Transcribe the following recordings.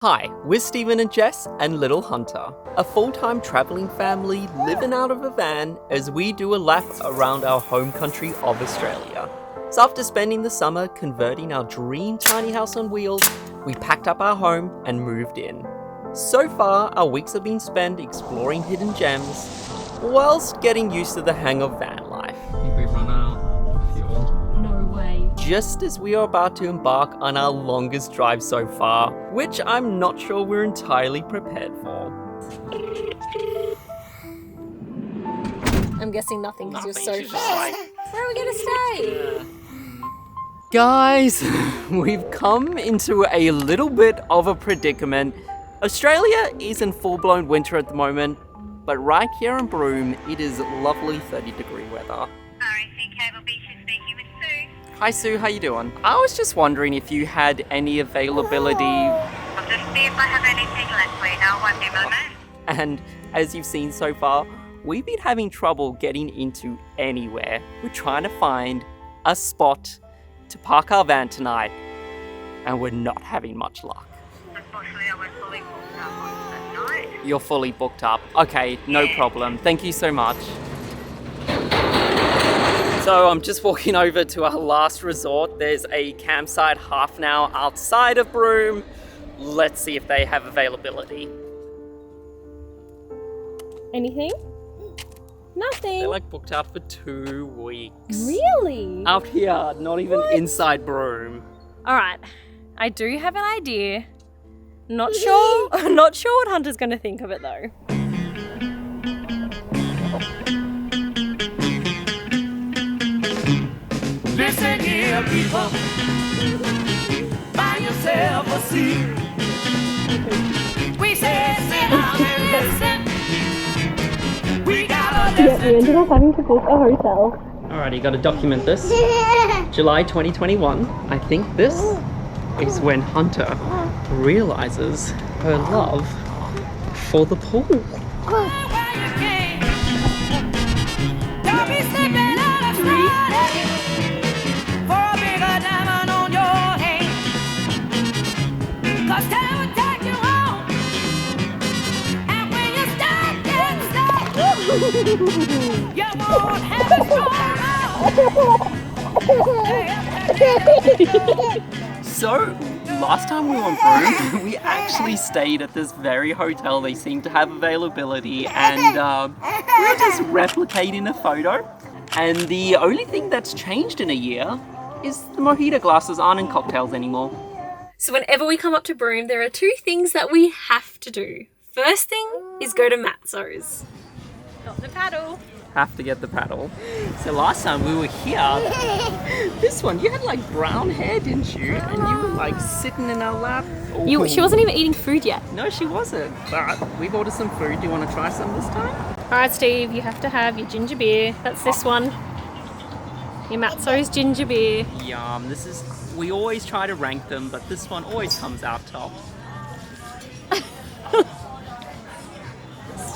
Hi, we're Stephen and Jess and Little Hunter, a full-time travelling family living out of a van as we do a lap around our home country of Australia. So after spending the summer converting our dream tiny house on wheels, we packed up our home and moved in. So far, our weeks have been spent exploring hidden gems, whilst getting used to the hang of van life. I think we've run out of fuel. No way. Just as we are about to embark on our longest drive so far, which I'm not sure we're entirely prepared for. I'm guessing nothing because you're so fast. Where are we going to stay? Guys, we've come into a little bit of a predicament. Australia is in full-blown winter at the moment, but right here in Broome, it is lovely 30-degree weather. RAC Cable Beach is speaking with Sue. Hi Sue, how you doing? I was just wondering if you had any availability, I'll just see if I have anything left for you now. Won't be a moment. and as you've seen so far, we've been having trouble getting into anywhere. We're trying to find a spot to park our van tonight, and we're not having much luck. Unfortunately, I was fully booked up on that night. You're fully booked up. Okay, no problem. Thank you so much. So I'm just walking over to our last resort. There's a campsite half an hour outside of Broome. Let's see if they have availability. Anything? Nothing. They're like booked out for 2 weeks. Really? Out here, not even inside Broome. All right. I do have an idea. Not sure what Hunter's going to think of it though. Listen here, people. Find yourself a seat. We say sit down and listen. We gotta listen. We ended up having to book a hotel. Alrighty, gotta document this. July 2021. I think this is when Hunter realizes her love for the pool. Where you came. Don't be slipping out of Friday for a bigger diamond on your hand. 'Cause time will take you home. And when you start getting stuck, you won't have it strong. So, last time we were on Broome, we actually stayed at this very hotel. They seemed to have availability, and we were just replicating a photo. And the only thing that's changed in a year is the mojito glasses aren't in cocktails anymore. So whenever we come up to Broome, there are 2 things that we have to do. First thing is go to Matsos. Got the paddle. Have to get the paddle. So last time we were here, this one, you had like brown hair, didn't you? And you were like sitting in our lap. She wasn't even eating food yet. No, she wasn't. But we've ordered some food. Do you want to try some this time? All right, Steve, you have to have your ginger beer. That's this one. Your Matsos ginger beer. Yum. This is, we always try to rank them, but this one always comes out top.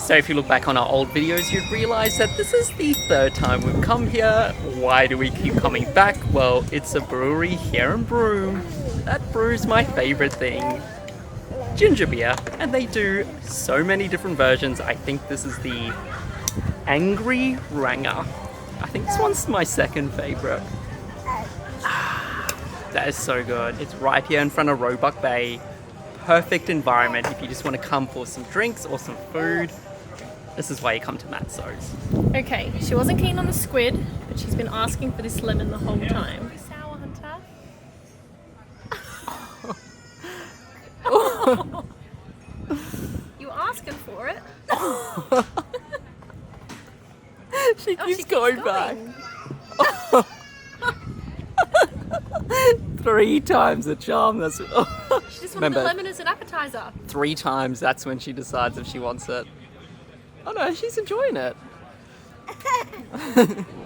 So if you look back on our old videos, you'd realize that this is the 3rd time we've come here. Why do we keep coming back? Well, it's a brewery here in Broome that brews my favorite thing, ginger beer. And they do so many different versions. I think this is the Angry Ranger. I think this one's my 2nd favorite. That is so good. It's right here in front of Roebuck Bay. Perfect environment if you just want to come for some drinks or some food. This is why you come to Matsos. Okay, she wasn't keen on the squid, but she's been asking for this lemon the whole time. Sour, Hunter. You were asking for it. She keeps going back. 3 times the charm. That's She just wanted the lemon as an appetizer. 3 times. That's when she decides if she wants it. Oh no, she's enjoying it.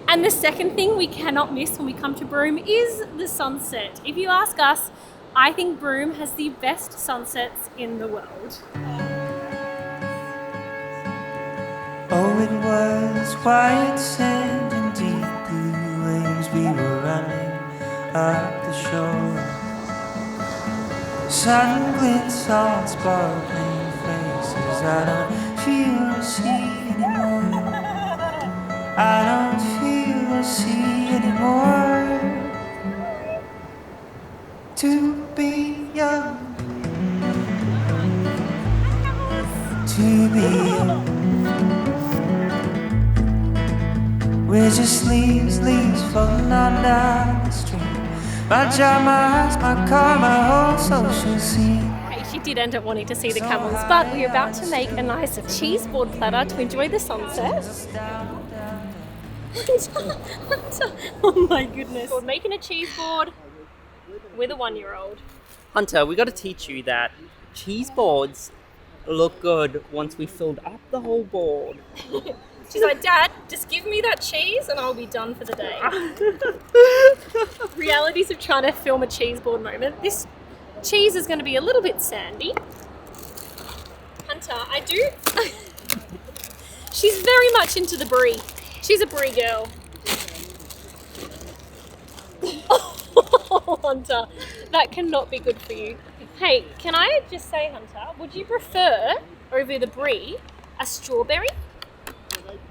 And the second thing we cannot miss when we come to Broome is the sunset. If you ask us, I think Broome has the best sunsets in the world. Oh, it was white sand and deep blue waves. We were running up the shore. sun glints on sparkling faces. I don't feel or see anymore. I don't feel or see anymore. To be young, to be young. We're just leaves falling on down the street. My job, my house, my car, my whole social scene. Hey, she did end up wanting to see the camels, but we're about to make a nice cheese board platter to enjoy the sunset. Oh my goodness. We're making a cheese board with a 1-year-old. Hunter, we got to teach you that cheese boards look good once we filled up the whole board. She's like, Dad, just give me that cheese and I'll be done for the day. Realities of trying to film a cheese board moment. This cheese is going to be a little bit sandy. Hunter, I do... She's very much into the brie. She's a brie girl. Oh, Hunter, that cannot be good for you. Hey, can I just say, Hunter, would you prefer, over the brie, a strawberry?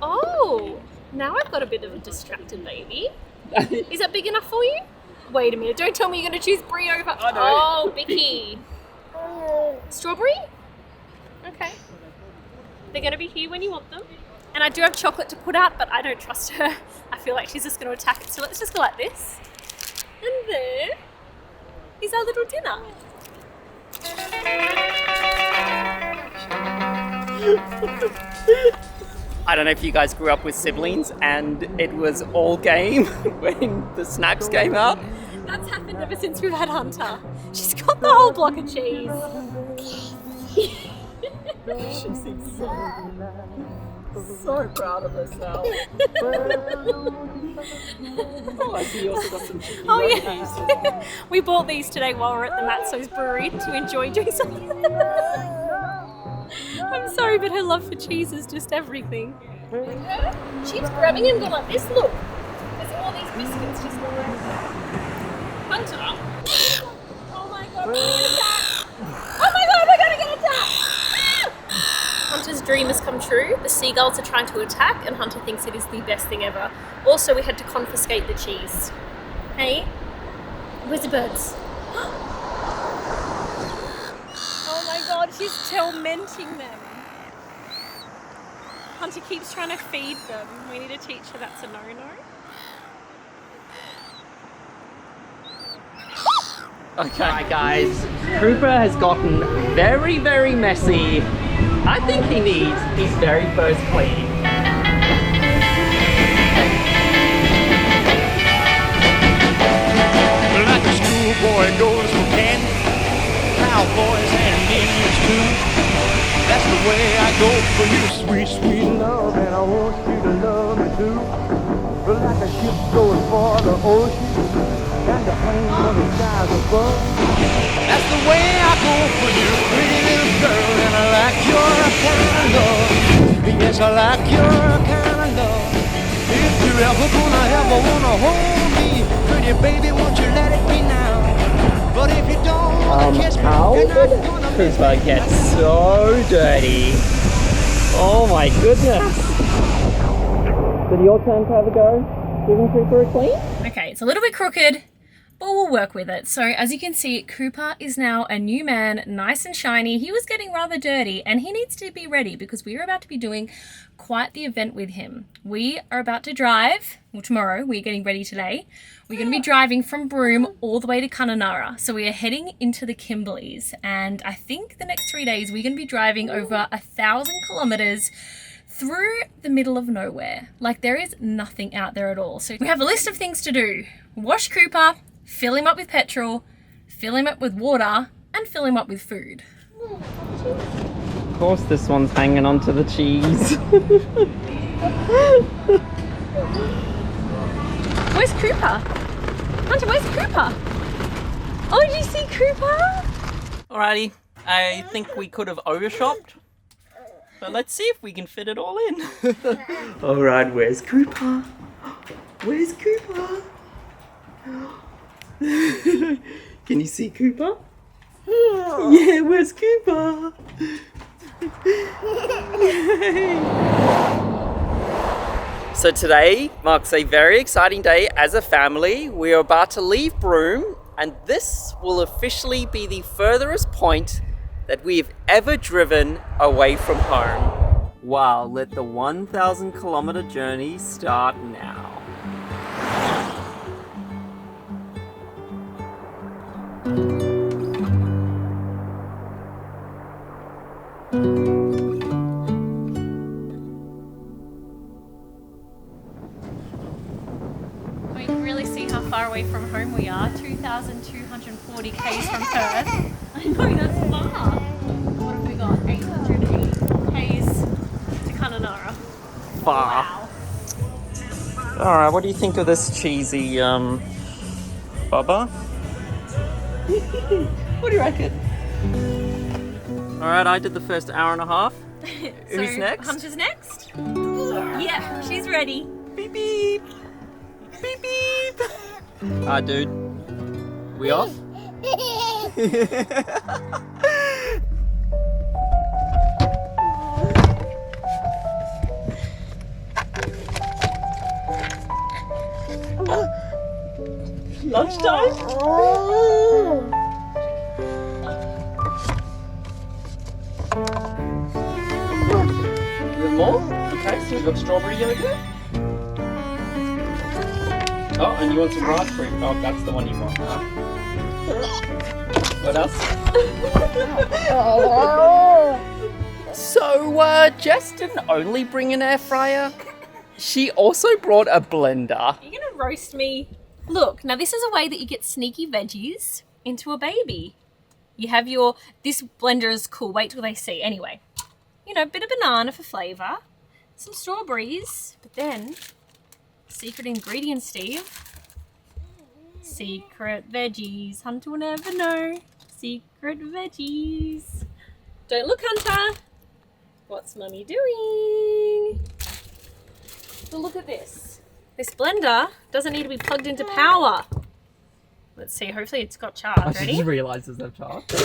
Oh, now I've got a bit of a distracted baby. Is that big enough for you? Wait a minute, don't tell me you're going to choose brie over... Oh, Bicky. Strawberry? Okay. They're going to be here when you want them. And I do have chocolate to put out, but I don't trust her. I feel like she's just going to attack it. So let's just go like this. And there is our little dinner. I don't know if you guys grew up with siblings and it was all game when the snacks came out. That's happened ever since we've had Hunter. She's got the whole block of cheese. She seems so proud of herself. Oh, I see you also got some chicken. Oh yeah. We bought these today while we were at the Matsos Brewery to enjoy doing something. I'm sorry, but her love for cheese is just everything. She's grabbing and going like this, look. There's all these biscuits just all around her. Hunter. Oh my god, we're gonna get attacked. Oh my god, we're gonna get attacked. Hunter's dream has come true. The seagulls are trying to attack and Hunter thinks it is the best thing ever. Also, we had to confiscate the cheese. Hey, where's the birds? Oh my god, she's tormenting them. Hunter keeps trying to feed them. We need to teach her that's a no-no. Okay, guys, Cooper has gotten very, very messy. I think he needs his very first cleaning. Like a schoolboy goes for candy, cowboys and Indians too. That's the way I go for you, sweet, sweet love, and I want you to love me too. But like a ship going for the ocean, and the plane for the skies above. That's the way I go for you, pretty little girl, and I like your kind of love. Yes, I like your kind of love. If you're ever wanna hold me, pretty baby, won't you let it be now? But if you don't wanna kiss me, How you're not did gonna Cooper get so dirty? Oh my goodness. Did your turn to have a go giving Cooper a clean? Okay, it's a little bit crooked, but we'll work with it. So as you can see, Cooper is now a new man, nice and shiny. He was getting rather dirty and he needs to be ready because we are about to be doing quite the event with him. We are about to drive, well tomorrow, we're getting ready today. We're going to be driving from Broome all the way to Kununurra. So we are heading into the Kimberleys and I think the next 3 days we're going to be driving over 1,000 kilometers through the middle of nowhere. Like there is nothing out there at all. So we have a list of things to do. Wash Cooper, fill him up with petrol, fill him up with water, and fill him up with food. Of course this one's hanging onto the cheese. Where's Cooper? Hunter, where's Cooper? Oh, did you see Cooper? Alrighty, I think we could have overshopped. But let's see if we can fit it all in. Alright, where's Cooper? Where's Cooper? Can you see Cooper? Yeah, where's Cooper? So today marks a very exciting day as a family. We are about to leave Broome, and this will officially be the furthest point that we've ever driven away from home. Wow, let the 1,000 kilometer journey start now. We can really see how far away from home we are. 2,240 k's from Perth. I know, that's far. What have we got? 880 k's to Kununurra. Far. Wow. Alright, what do you think of this cheesy, Bubba? What do you reckon? Alright, I did the first hour and a half. Who's So, next? Hunter's next? Yeah, she's ready. Beep beep! Beep beep! Dude. We off? Lunchtime? More? Okay, so we've got strawberry yogurt. Oh, and you want some raspberry? Oh, that's the one you want, huh? What else? So, Jess didn't only bring an air fryer, she also brought a blender. You're gonna roast me. Look, now this is a way that you get sneaky veggies into a baby. You have this blender is cool, wait till they see. Anyway, you know, a bit of banana for flavour, some strawberries, but then, secret ingredient, Steve. Secret veggies. Hunter will never know. Secret veggies. Don't look, Hunter. What's Mummy doing? But look at this. This blender doesn't need to be plugged into power. Let's see, hopefully it's got charge. Ready? just realised there's no charge. Woo!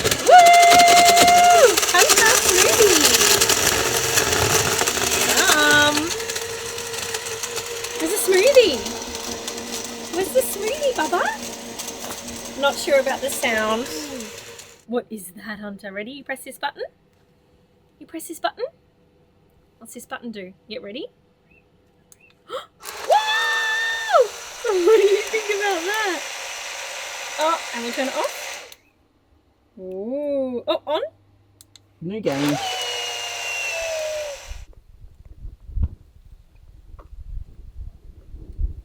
Hunter smoothie. There's a smoothie. Where's the smoothie, Bubba? Not sure about the sound. What is that, Hunter? Ready? You press this button. You press this button. What's this button do? Get ready. Wow! What do you think about that? Oh, and we turn it off. Ooh. Oh, on. New game.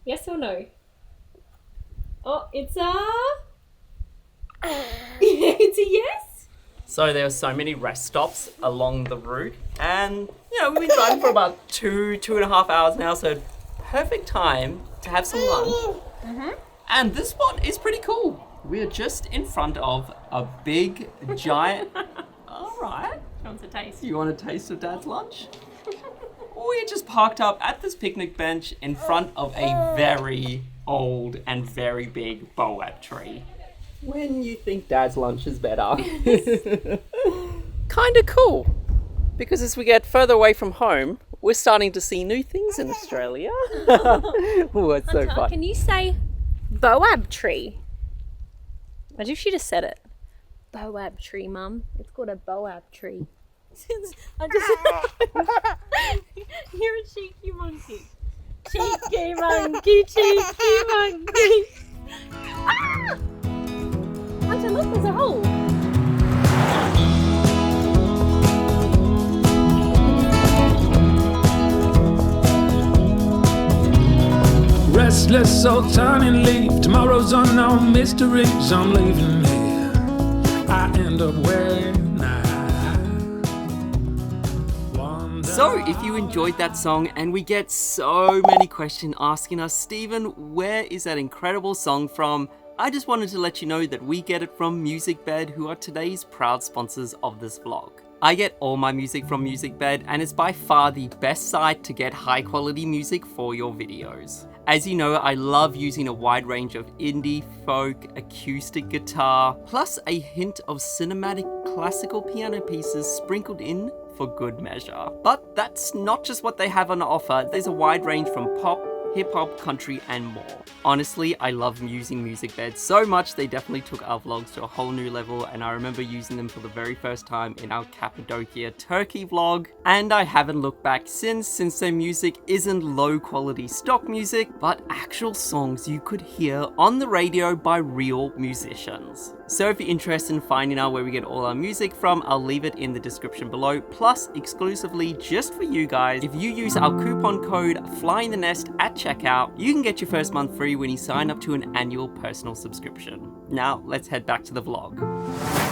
Yes or no? Oh, it's a... it's a yes? So there were so many rest stops along the route, and we've been driving for about 2.5 hours now, so perfect time to have some lunch. Mm-hmm. And this spot is pretty cool. We're just in front of a big, giant... Alright. She wants a taste. You want a taste of Dad's lunch? We're just parked up at this picnic bench in front of a very old and very big Boab tree. When you think Dad's lunch is better. Kinda cool. Because as we get further away from home, we're starting to see new things in Australia. Oh, it's so Hunter, fun. can you say Boab tree? Imagine if she just said it. Boab tree, Mum. It's called a Boab tree. You're a cheeky monkey. Cheeky monkey, cheeky monkey. Ah! Hunter, look, there's a hole. Restless old time and leave. Tomorrow's unknown mysteries. I'm leaving here. I end up where now. So, if you enjoyed that song, and we get so many questions asking us, Stephen, where is that incredible song from? I just wanted to let you know that we get it from Musicbed, who are today's proud sponsors of this vlog. I get all my music from Musicbed, and it's by far the best site to get high quality music for your videos. As you know, I love using a wide range of indie, folk, acoustic guitar, plus a hint of cinematic classical piano pieces sprinkled in for good measure. But that's not just what they have on offer. There's a wide range from pop, hip-hop, country, and more. Honestly, I love using Musicbed so much they definitely took our vlogs to a whole new level, and I remember using them for the very first time in our Cappadocia Turkey vlog, and I haven't looked back since their music isn't low-quality stock music, but actual songs you could hear on the radio by real musicians. So if you're interested in finding out where we get all our music from, I'll leave it in the description below. Plus, exclusively just for you guys, if you use our coupon code FLYINGTHENEST at checkout, you can get your first month free when you sign up to an annual personal subscription. Now, let's head back to the vlog.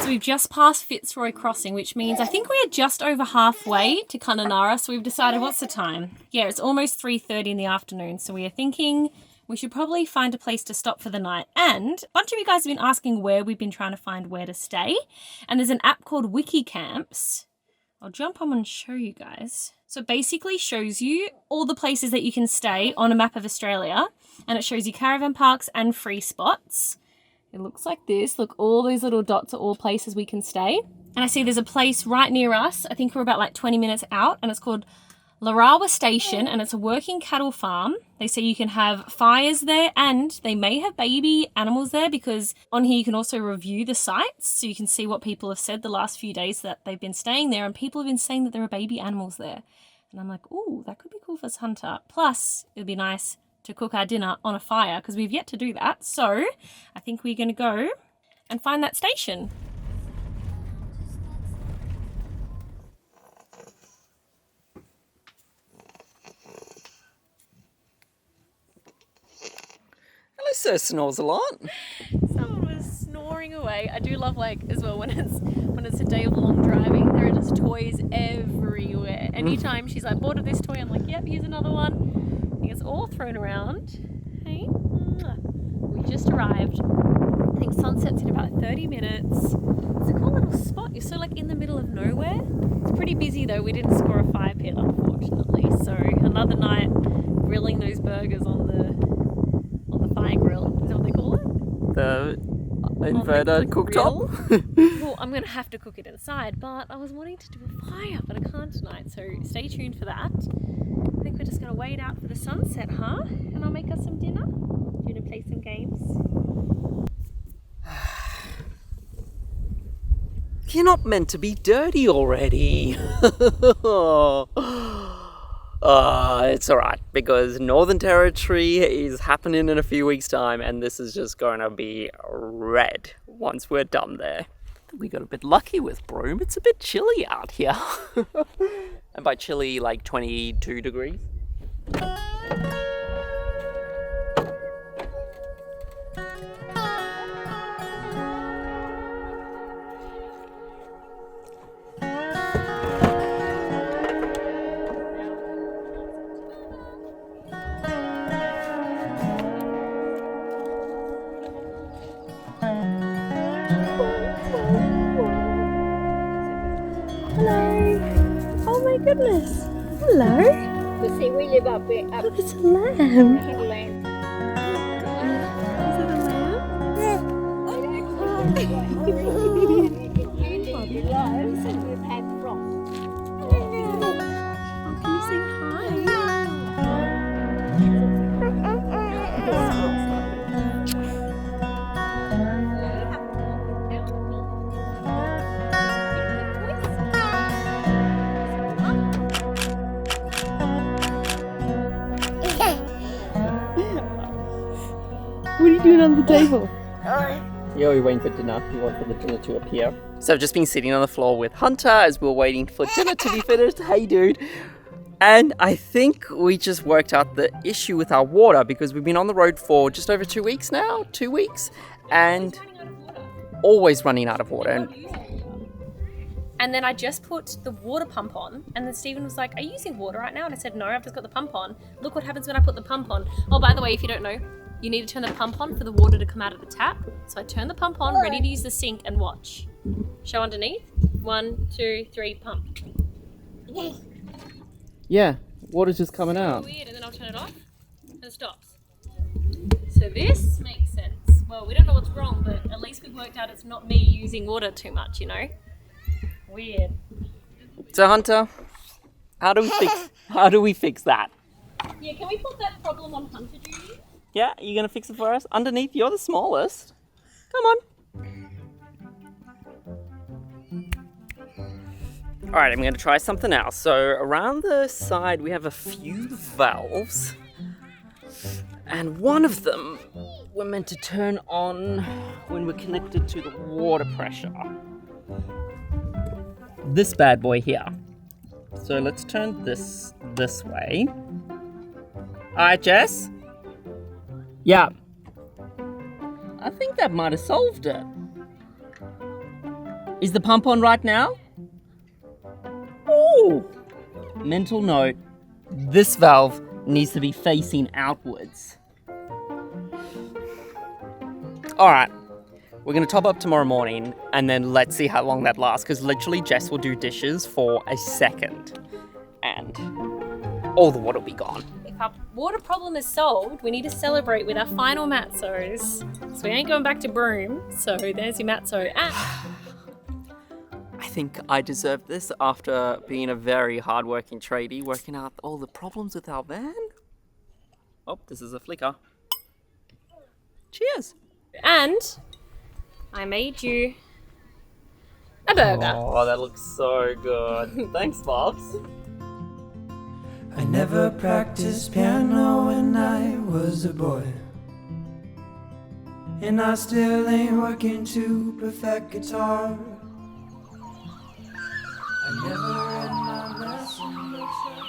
So we've just passed Fitzroy Crossing, which means I think we're just over halfway to Kununurra. So we've decided, what's the time? Yeah, it's almost 3:30 in the afternoon. So we are thinking we should probably find a place to stop for the night. And a bunch of you guys have been asking where we've been trying to find where to stay. And there's an app called Wikicamps. I'll jump on and show you guys. So it basically shows you all the places that you can stay on a map of Australia. And it shows you caravan parks and free spots. It looks like this. Look, all those little dots are all places we can stay. And I see there's a place right near us. I think we're about like 20 minutes out. And it's called Larrawa Station, and it's a working cattle farm. They say you can have fires there, and they may have baby animals there, because on here you can also review the sites, so you can see what people have said the last few days that they've been staying there, and people have been saying that there are baby animals there. And I'm like, ooh, that could be cool for us hunter. Plus, it would be nice to cook our dinner on a fire, because we've yet to do that. So I think we're going to go and find that station. Sir snores a lot. Someone was snoring away. I do love, like, as well, when it's a day of long driving, there are just toys everywhere. Anytime she's like, bored of this toy, I'm like, yep, here's another one. I think it's all thrown around. Hey, we just arrived. I think sunset's in about 30 minutes. It's a cool little spot. You're so, like, in the middle of nowhere. It's pretty busy though. We didn't score a fire pit, unfortunately. So another night grilling those burgers on the fire grill. Is that what they call it? The inverter cooktop? Well, I'm going to have to cook it inside, but I was wanting to do a fire, but I can't tonight, so stay tuned for that. I think we're just going to wait out for the sunset, huh? And I'll make us some dinner. Do you want to play some games? You're not meant to be dirty already. It's alright, because Northern Territory is happening in a few weeks' time, and this is just going to be red once we're done there. We got a bit lucky with Broome. It's a bit chilly out here. And by chilly, like 22 degrees. Goodness. Hello. You see, we live up there. Look, it's a lamb. Is it a lamb? We've had frost. Oh, can you say hi? What are you doing on the table? Yeah, we're waiting for dinner. We want for the dinner to appear. So I've just been sitting on the floor with Hunter as we're waiting for dinner to be finished. Hey, dude. And I think we just worked out the issue with our water, because we've been on the road for just over 2 weeks now. 2 weeks. And always running out of water. And then I just put the water pump on, and then Stephen was like, are you using water right now? And I said, no, I've just got the pump on. Look what happens when I put the pump on. Oh, by the way, if you don't know, you need to turn the pump on for the water to come out of the tap. So I turn the pump on, ready to use the sink, and watch. Show underneath. 1, 2, 3, pump. Yeah, water's just coming out. Weird, and then I'll turn it off, and it stops. So this makes sense. Well, we don't know what's wrong, but at least we've worked out it's not me using water too much, you know? Weird. So Hunter, how do we fix that? Yeah, can we put that problem on Hunter duty? Yeah, you gonna fix it for us? Underneath, you're the smallest. Come on. All right, I'm gonna try something else. So around the side, we have a few valves, and one of them we're meant to turn on when we're connected to the water pressure. This bad boy here. So let's turn this way. All right, Jess? Yeah. I think that might have solved it. Is the pump on right now? Ooh! Mental note, this valve needs to be facing outwards. Alright, we're going to top up tomorrow morning and then let's see how long that lasts, because literally Jess will do dishes for a second and all the water will be gone. If our water problem is solved, we need to celebrate with our final Matsos. So we ain't going back to Broome, so there's your Matso. I think I deserve this after being a very hard-working tradie, working out all the problems with our van. Oh, this is a flicker. Cheers. And I made you a burger. Oh, that looks so good. Thanks, Bobs. I never practiced piano when I was a boy, and I still ain't working to perfect guitar. I never read my lesson books like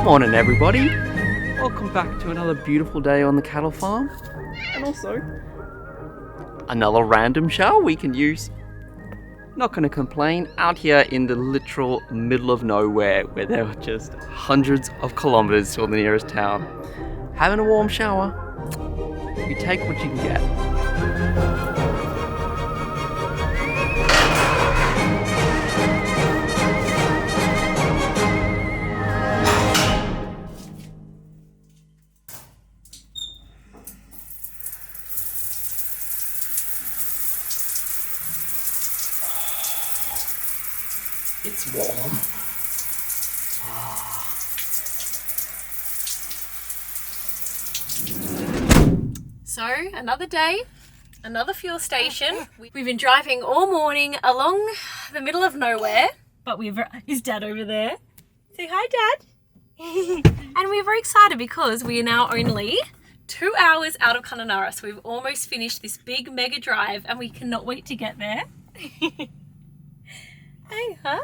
Morning, everybody. Welcome back to another beautiful day on the cattle farm, and also another random shower we can use. Not gonna complain, out here in the literal middle of nowhere where there are just hundreds of kilometers to the nearest town. Having a warm shower, you take what you can get. It's warm. So, another day, another fuel station. We've been driving all morning along the middle of nowhere, but is Dad over there? Say hi, Dad. And we're very excited because we are now only 2 hours out of Kununurra, so we've almost finished this big mega drive and we cannot wait to get there. Hey, huh?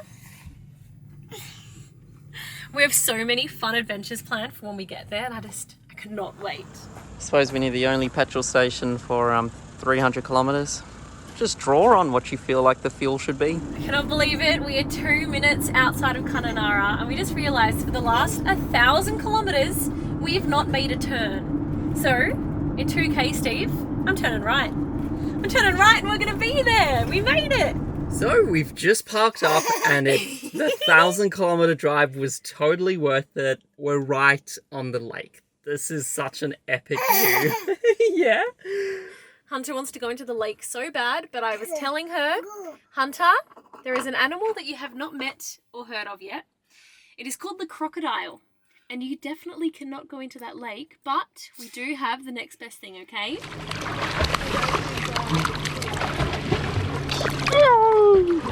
We have so many fun adventures planned for when we get there, and I cannot wait. I suppose we need the only petrol station for 300 kilometers. Just draw on what you feel like the fuel should be. I cannot believe it. We are 2 minutes outside of Kununurra, and we just realised for the last 1,000 kilometres, we have not made a turn. So, in 2K, Steve, I'm turning right. I'm turning right and we're going to be there. We made it. So we've just parked up and the 1,000-kilometer drive was totally worth it. We're right on the lake. This is such an epic view. Yeah. Hunter wants to go into the lake so bad, but I was telling her, Hunter, there is an animal that you have not met or heard of yet. It is called the crocodile. And you definitely cannot go into that lake, but we do have the next best thing, okay?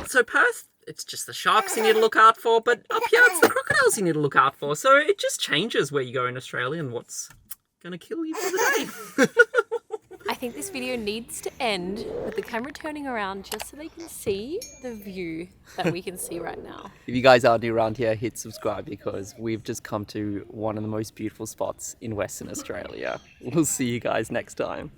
So Perth, it's just the sharks you need to look out for, but up here it's the crocodiles you need to look out for. So it just changes where you go in Australia and what's going to kill you for the day. I think this video needs to end with the camera turning around just so they can see the view that we can see right now. If you guys are new around here, hit subscribe because we've just come to one of the most beautiful spots in Western Australia. We'll see you guys next time.